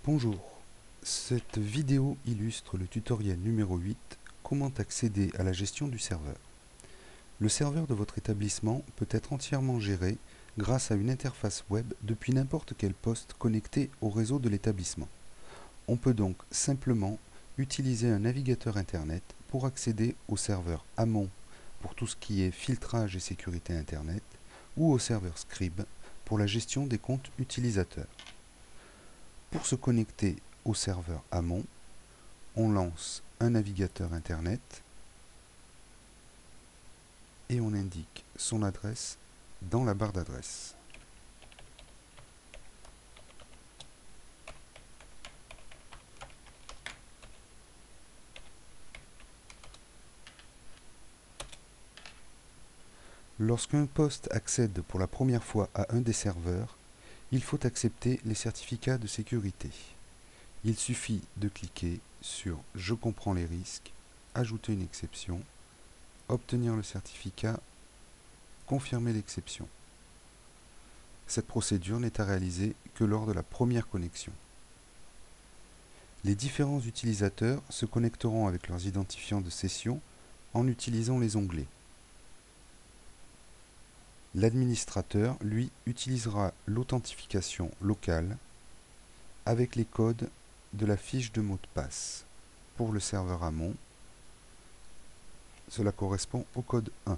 Bonjour, cette vidéo illustre le tutoriel numéro 8, comment accéder à la gestion du serveur. Le serveur de votre établissement peut être entièrement géré grâce à une interface web depuis n'importe quel poste connecté au réseau de l'établissement. On peut donc simplement utiliser un navigateur Internet pour accéder au serveur amont pour tout ce qui est filtrage et sécurité Internet ou au serveur Scribe pour la gestion des comptes utilisateurs. Pour se connecter au serveur amont, on lance un navigateur Internet et on indique son adresse dans la barre d'adresse. Lorsqu'un poste accède pour la première fois à un des serveurs, il faut accepter les certificats de sécurité. Il suffit de cliquer sur « Je comprends les risques », ajouter une exception, obtenir le certificat, confirmer l'exception. Cette procédure n'est à réaliser que lors de la première connexion. Les différents utilisateurs se connecteront avec leurs identifiants de session en utilisant les onglets. L'administrateur, lui, utilisera l'authentification locale avec les codes de la fiche de mot de passe. Pour le serveur amont, cela correspond au code 1.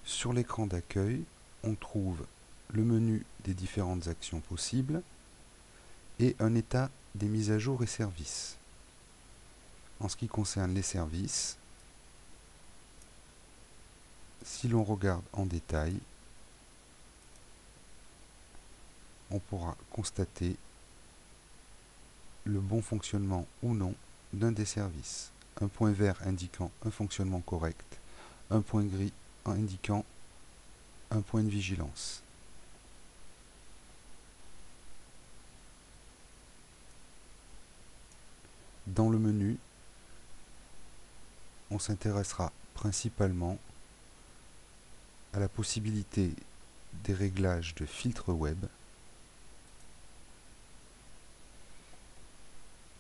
Sur l'écran d'accueil, on trouve le menu des différentes actions possibles et un état des mises à jour et services. En ce qui concerne les services, si l'on regarde en détail, on pourra constater le bon fonctionnement ou non d'un des services. Un point vert indiquant un fonctionnement correct, un point gris indiquant un point de vigilance. Dans le menu, on s'intéressera principalement à la possibilité des réglages de filtre web,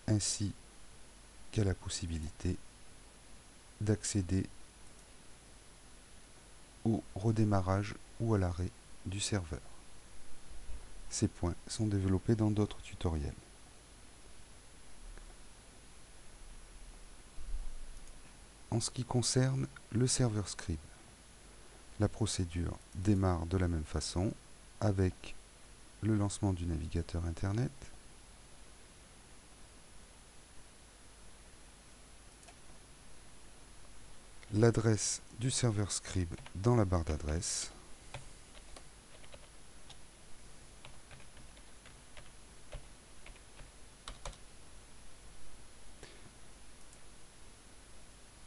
ainsi qu'à la possibilité d'accéder au redémarrage ou à l'arrêt du serveur. Ces points sont développés dans d'autres tutoriels. En ce qui concerne le serveur Scribe, la procédure démarre de la même façon avec le lancement du navigateur Internet, l'adresse du serveur Scribe dans la barre d'adresse,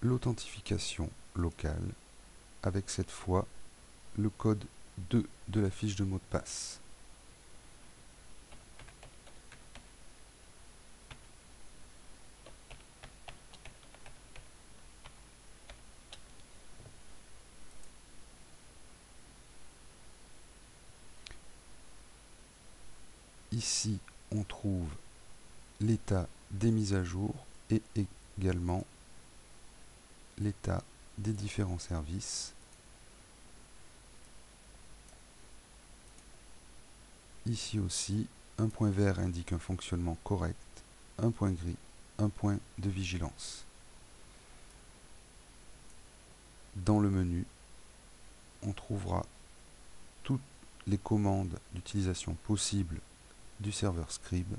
l'authentification locale avec cette fois le code 2 de la fiche de mot de passe. Ici, on trouve l'état des mises à jour et également l'état des différents services. Ici aussi, un point vert indique un fonctionnement correct, un point gris, un point de vigilance. Dans le menu, on trouvera toutes les commandes d'utilisation possibles du serveur Scribe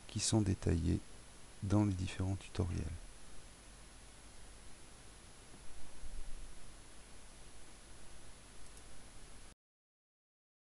qui sont détaillées dans les différents tutoriels.